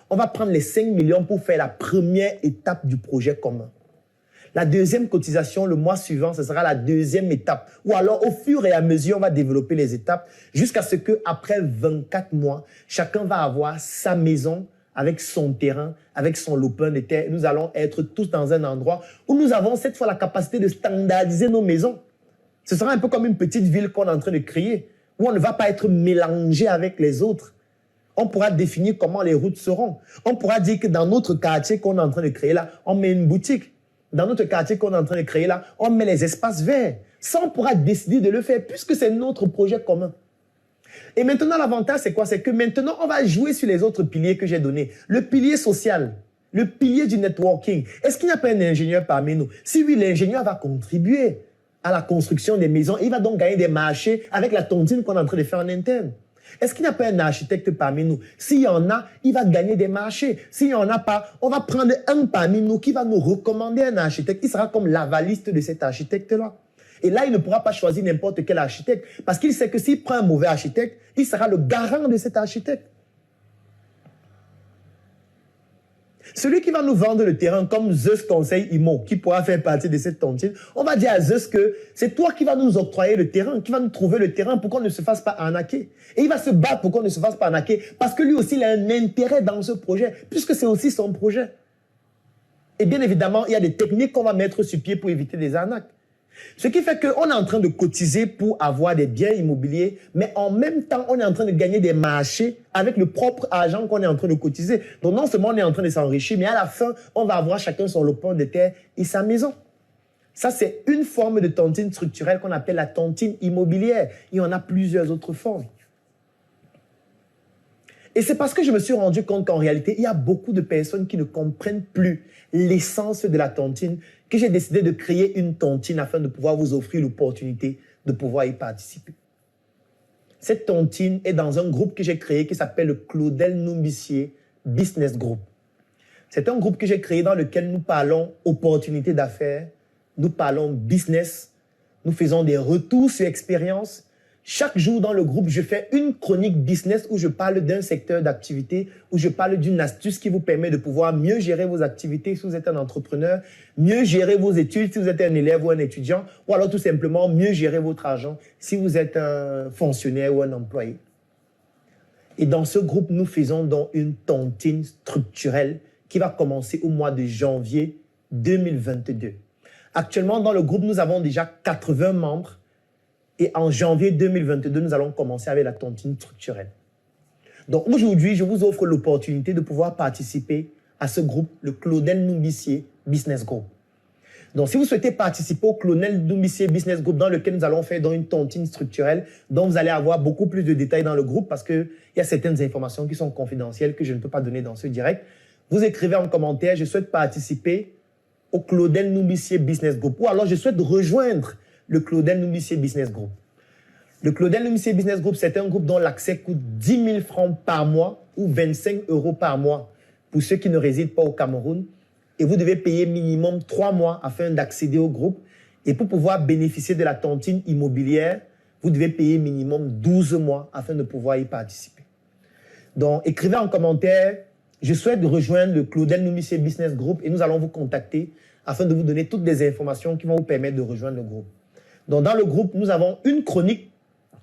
On va prendre les 5 millions pour faire la première étape du projet commun. La deuxième cotisation, le mois suivant, ce sera la deuxième étape. Ou alors, au fur et à mesure, on va développer les étapes jusqu'à ce qu'après 24 mois, chacun va avoir sa maison avec son terrain, avec son lopin de terre. Nous allons être tous dans un endroit où nous avons cette fois la capacité de standardiser nos maisons. Ce sera un peu comme une petite ville qu'on est en train de créer, où on ne va pas être mélangé avec les autres. On pourra définir comment les routes seront. On pourra dire que dans notre quartier qu'on est en train de créer là, on met une boutique. Dans notre quartier qu'on est en train de créer là, on met les espaces verts. Ça, on pourra décider de le faire puisque c'est notre projet commun. Et maintenant, l'avantage, c'est quoi? C'est que maintenant, on va jouer sur les autres piliers que j'ai donnés. Le pilier social, le pilier du networking. Est-ce qu'il n'y a pas un ingénieur parmi nous? Si oui, l'ingénieur va contribuer à la construction des maisons. Il va donc gagner des marchés avec la tontine qu'on est en train de faire en interne. Est-ce qu'il n'y a pas un architecte parmi nous? S'il y en a, il va gagner des marchés. S'il n'y en a pas, on va prendre un parmi nous qui va nous recommander un architecte. Il sera comme l'avaliste de cet architecte-là. Et là, il ne pourra pas choisir n'importe quel architecte parce qu'il sait que s'il prend un mauvais architecte, il sera le garant de cet architecte. Celui qui va nous vendre le terrain comme Zeus Conseil Immo, qui pourra faire partie de cette tontine, on va dire à Zeus que c'est toi qui vas nous octroyer le terrain, qui va nous trouver le terrain pour qu'on ne se fasse pas arnaquer. Et il va se battre pour qu'on ne se fasse pas arnaquer parce que lui aussi, il a un intérêt dans ce projet, puisque c'est aussi son projet. Et bien évidemment, il y a des techniques qu'on va mettre sur pied pour éviter des arnaques. Ce qui fait qu'on est en train de cotiser pour avoir des biens immobiliers, mais en même temps, on est en train de gagner des marchés avec le propre argent qu'on est en train de cotiser. Donc non seulement on est en train de s'enrichir, mais à la fin, on va avoir chacun son lopin de terre et sa maison. Ça, c'est une forme de tontine structurelle qu'on appelle la tontine immobilière. Il y en a plusieurs autres formes. Et c'est parce que je me suis rendu compte qu'en réalité, il y a beaucoup de personnes qui ne comprennent plus l'essence de la tontine que j'ai décidé de créer une tontine afin de pouvoir vous offrir l'opportunité de pouvoir y participer. Cette tontine est dans un groupe que j'ai créé qui s'appelle le Claudel Numbissier Business Group. C'est un groupe que j'ai créé dans lequel nous parlons opportunités d'affaires, nous parlons business, nous faisons des retours sur expérience. Chaque jour dans le groupe, je fais une chronique business où je parle d'un secteur d'activité, où je parle d'une astuce qui vous permet de pouvoir mieux gérer vos activités si vous êtes un entrepreneur, mieux gérer vos études si vous êtes un élève ou un étudiant, ou alors tout simplement mieux gérer votre argent si vous êtes un fonctionnaire ou un employé. Et dans ce groupe, nous faisons donc une tontine structurelle qui va commencer au mois de janvier 2022. Actuellement, dans le groupe, nous avons déjà 80 membres. Et en janvier 2022, nous allons commencer avec la tontine structurelle. Donc aujourd'hui, je vous offre l'opportunité de pouvoir participer à ce groupe, le Claudel Numbissier Business Group. Donc si vous souhaitez participer au Claudel Numbissier Business Group dans lequel nous allons faire dans une tontine structurelle, dont vous allez avoir beaucoup plus de détails dans le groupe parce qu'il y a certaines informations qui sont confidentielles que je ne peux pas donner dans ce direct, vous écrivez en commentaire « Je souhaite participer au Claudel Numbissier Business Group » ou alors « Je souhaite rejoindre le Claudel Numbissier Business Group ». Le Claudel Numbissier Business Group, c'est un groupe dont l'accès coûte 10 000 francs par mois ou 25 € par mois pour ceux qui ne résident pas au Cameroun. Et vous devez payer minimum 3 mois afin d'accéder au groupe. Et pour pouvoir bénéficier de la tontine immobilière, vous devez payer minimum 12 mois afin de pouvoir y participer. Donc, écrivez en commentaire « Je souhaite rejoindre le Claudel Numbissier Business Group » et nous allons vous contacter afin de vous donner toutes les informations qui vont vous permettre de rejoindre le groupe. Donc, dans le groupe, nous avons une chronique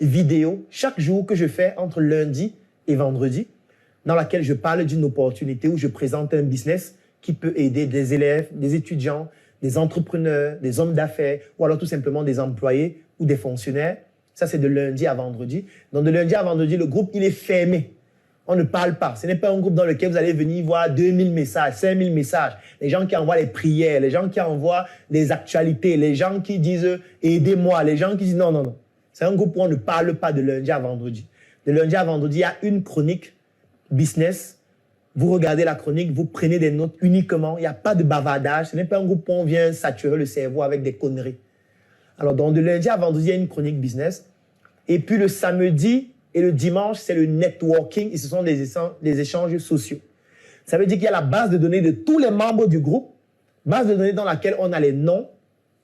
vidéo chaque jour que je fais entre lundi et vendredi, dans laquelle je parle d'une opportunité où je présente un business qui peut aider des élèves, des étudiants, des entrepreneurs, des hommes d'affaires ou alors tout simplement des employés ou des fonctionnaires. Ça, c'est de lundi à vendredi. Donc, de lundi à vendredi, le groupe, il est fermé. On ne parle pas. Ce n'est pas un groupe dans lequel vous allez venir voir 2000 messages, 5000 messages. Les gens qui envoient les prières, les gens qui envoient les actualités, les gens qui disent « aidez-moi », les gens qui disent « non, non, non ». C'est un groupe où on ne parle pas de lundi à vendredi. De lundi à vendredi, il y a une chronique business. Vous regardez la chronique, vous prenez des notes uniquement. Il n'y a pas de bavardage. Ce n'est pas un groupe où on vient saturer le cerveau avec des conneries. Alors, donc, de lundi à vendredi, il y a une chronique business. Et puis, le samedi et le dimanche, c'est le networking. Et ce sont des échanges sociaux. Ça veut dire qu'il y a la base de données de tous les membres du groupe. Base de données dans laquelle on a les noms,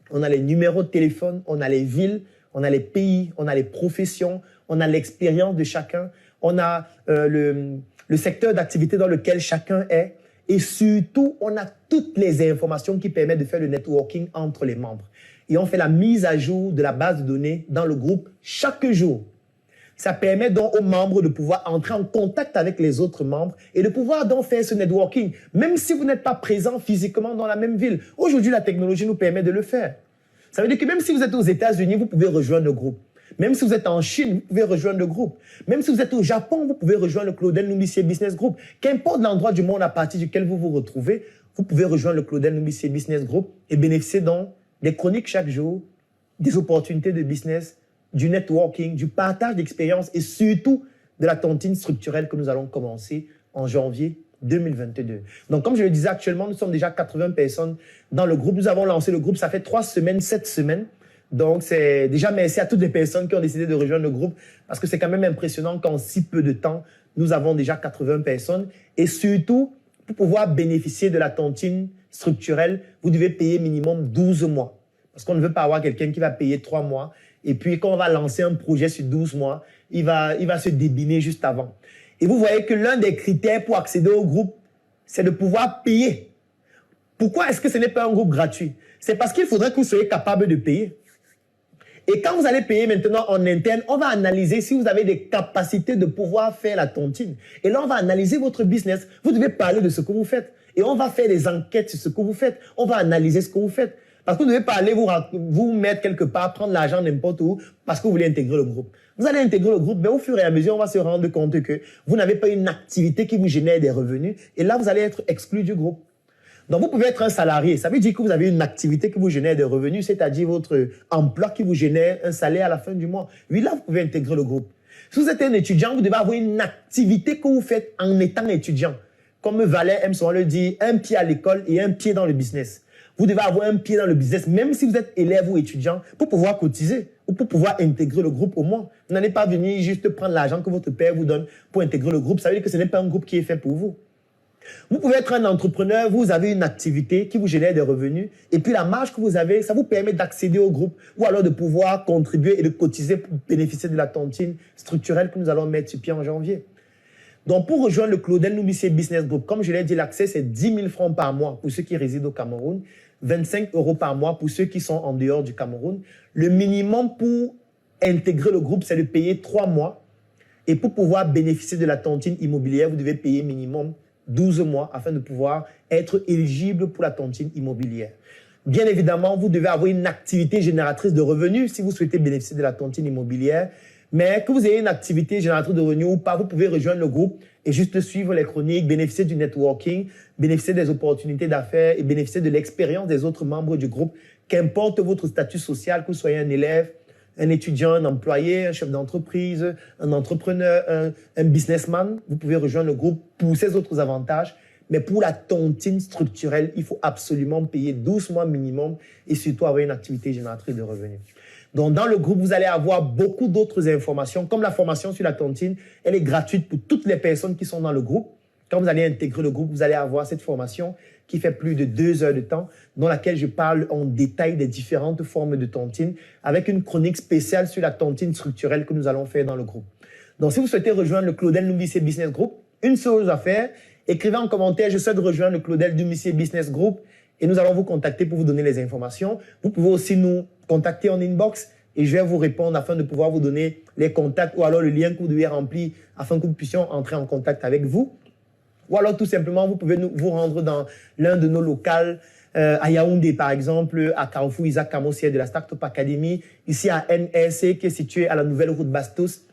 on a les numéros de téléphone, on a les villes, on a les pays, on a les professions, on a l'expérience de chacun, on a le le secteur d'activité dans lequel chacun est. Et surtout, on a toutes les informations qui permettent de faire le networking entre les membres. Et on fait la mise à jour de la base de données dans le groupe chaque jour. Ça permet donc aux membres de pouvoir entrer en contact avec les autres membres et de pouvoir donc faire ce networking, même si vous n'êtes pas présent physiquement dans la même ville. Aujourd'hui, la technologie nous permet de le faire. Ça veut dire que même si vous êtes aux États-Unis, vous pouvez rejoindre le groupe. Même si vous êtes en Chine, vous pouvez rejoindre le groupe. Même si vous êtes au Japon, vous pouvez rejoindre le Claudel Noumissier Business Group. Qu'importe l'endroit du monde à partir duquel vous vous retrouvez, vous pouvez rejoindre le Claudel Noumissier Business Group et bénéficier donc des chroniques chaque jour, des opportunités de business, du networking, du partage d'expériences et surtout de la tontine structurelle que nous allons commencer en janvier 2022. Donc, comme je le disais, actuellement, nous sommes déjà 80 personnes dans le groupe. Nous avons lancé le groupe, ça fait 3 semaines, 7 semaines. Donc, c'est déjà merci à toutes les personnes qui ont décidé de rejoindre le groupe parce que c'est quand même impressionnant qu'en si peu de temps, nous avons déjà 80 personnes. Et surtout, pour pouvoir bénéficier de la tontine structurelle, vous devez payer minimum 12 mois. Parce qu'on ne veut pas avoir quelqu'un qui va payer 3 mois. Et puis, quand on va lancer un projet sur 12 mois, il va se débiner juste avant. Et vous voyez que l'un des critères pour accéder au groupe, c'est de pouvoir payer. Pourquoi est-ce que ce n'est pas un groupe gratuit? C'est parce qu'il faudrait que vous soyez capable de payer. Et quand vous allez payer maintenant en interne, on va analyser si vous avez des capacités de pouvoir faire la tontine. Et là, on va analyser votre business. Vous devez parler de ce que vous faites. Et on va faire des enquêtes sur ce que vous faites. On va analyser ce que vous faites. Parce que vous ne devez pas aller vous mettre quelque part, prendre l'argent n'importe où, parce que vous voulez intégrer le groupe. Vous allez intégrer le groupe, mais au fur et à mesure, on va se rendre compte que vous n'avez pas une activité qui vous génère des revenus. Et là, vous allez être exclu du groupe. Donc, vous pouvez être un salarié. Ça veut dire que vous avez une activité qui vous génère des revenus, c'est-à-dire votre emploi qui vous génère un salaire à la fin du mois. Oui, là, vous pouvez intégrer le groupe. Si vous êtes un étudiant, vous devez avoir une activité que vous faites en étant étudiant. Comme Valère aime souvent le dire, un pied à l'école et un pied dans le business. Vous devez avoir un pied dans le business, même si vous êtes élève ou étudiant, pour pouvoir cotiser ou pour pouvoir intégrer le groupe au moins. Vous n'allez pas venir juste prendre l'argent que votre père vous donne pour intégrer le groupe. Ça veut dire que ce n'est pas un groupe qui est fait pour vous. Vous pouvez être un entrepreneur, vous avez une activité qui vous génère des revenus et puis la marge que vous avez, ça vous permet d'accéder au groupe ou alors de pouvoir contribuer et de cotiser pour bénéficier de la tontine structurelle que nous allons mettre sur pied en janvier. Donc, pour rejoindre le Claudel Noumissier Business Group, comme je l'ai dit, l'accès, c'est 10 000 francs par mois pour ceux qui résident au Cameroun, 25 € par mois pour ceux qui sont en dehors du Cameroun. Le minimum pour intégrer le groupe, c'est de payer 3 mois. Et pour pouvoir bénéficier de la tontine immobilière, vous devez payer minimum 12 mois afin de pouvoir être éligible pour la tontine immobilière. Bien évidemment, vous devez avoir une activité génératrice de revenus si vous souhaitez bénéficier de la tontine immobilière. Mais que vous ayez une activité génératrice de revenus ou pas, vous pouvez rejoindre le groupe et juste suivre les chroniques, bénéficier du networking, bénéficier des opportunités d'affaires et bénéficier de l'expérience des autres membres du groupe. Qu'importe votre statut social, que vous soyez un élève, un étudiant, un employé, un chef d'entreprise, un entrepreneur, un businessman, vous pouvez rejoindre le groupe pour ces autres avantages. Mais pour la tontine structurelle, il faut absolument payer 12 mois minimum et surtout avoir une activité génératrice de revenus. Donc, dans le groupe, vous allez avoir beaucoup d'autres informations. Comme la formation sur la tontine, elle est gratuite pour toutes les personnes qui sont dans le groupe. Quand vous allez intégrer le groupe, vous allez avoir cette formation qui fait plus de 2 heures de temps, dans laquelle je parle en détail des différentes formes de tontine, avec une chronique spéciale sur la tontine structurelle que nous allons faire dans le groupe. Donc, si vous souhaitez rejoindre le Claudel Noumissier Business Group, une seule chose à faire, écrivez en commentaire « Je souhaite rejoindre le Claudel Noumissier Business Group » et nous allons vous contacter pour vous donner les informations. Vous pouvez aussi nous contacter en inbox et je vais vous répondre afin de pouvoir vous donner les contacts ou alors le lien que vous devez remplir afin que nous puissions entrer en contact avec vous. Ou alors tout simplement, vous pouvez vous rendre dans l'un de nos locales à Yaoundé par exemple, à Carrefour Isaac Camossier de la Startup Academy, ici à NRC qui est situé à la nouvelle route Bastos.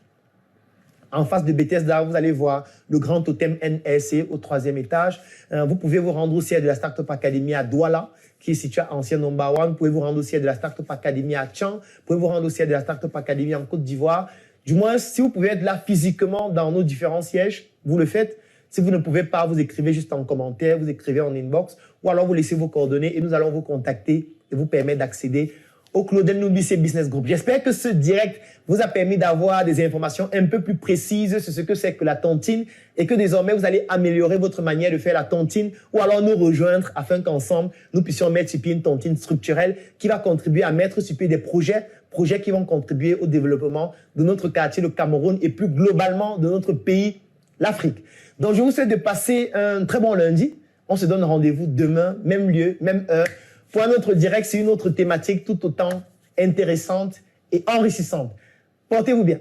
En face de Bethesda, vous allez voir le grand totem NRC au 3e étage. Vous pouvez vous rendre aussi à de la Startup Academy à Douala, qui est situé à Ancien Number One. Vous pouvez vous rendre aussi à de la Startup Academy à Tchang. Vous pouvez vous rendre aussi à de la Startup Academy en Côte d'Ivoire. Du moins, si vous pouvez être là physiquement dans nos différents sièges, vous le faites. Si vous ne pouvez pas, vous écrivez juste en commentaire, vous écrivez en inbox, ou alors vous laissez vos coordonnées et nous allons vous contacter et vous permettre d'accéder au Claudel Noumissier Business Group. J'espère que ce direct vous a permis d'avoir des informations un peu plus précises sur ce que c'est que la tontine et que désormais vous allez améliorer votre manière de faire la tontine ou alors nous rejoindre afin qu'ensemble nous puissions mettre sur pied une tontine structurelle qui va contribuer à mettre sur pied des projets qui vont contribuer au développement de notre quartier, le Cameroun et plus globalement de notre pays, l'Afrique. Donc, je vous souhaite de passer un très bon lundi. On se donne rendez-vous demain, même lieu, même heure, pour un autre direct. C'est une autre thématique tout autant intéressante et enrichissante. Portez-vous bien.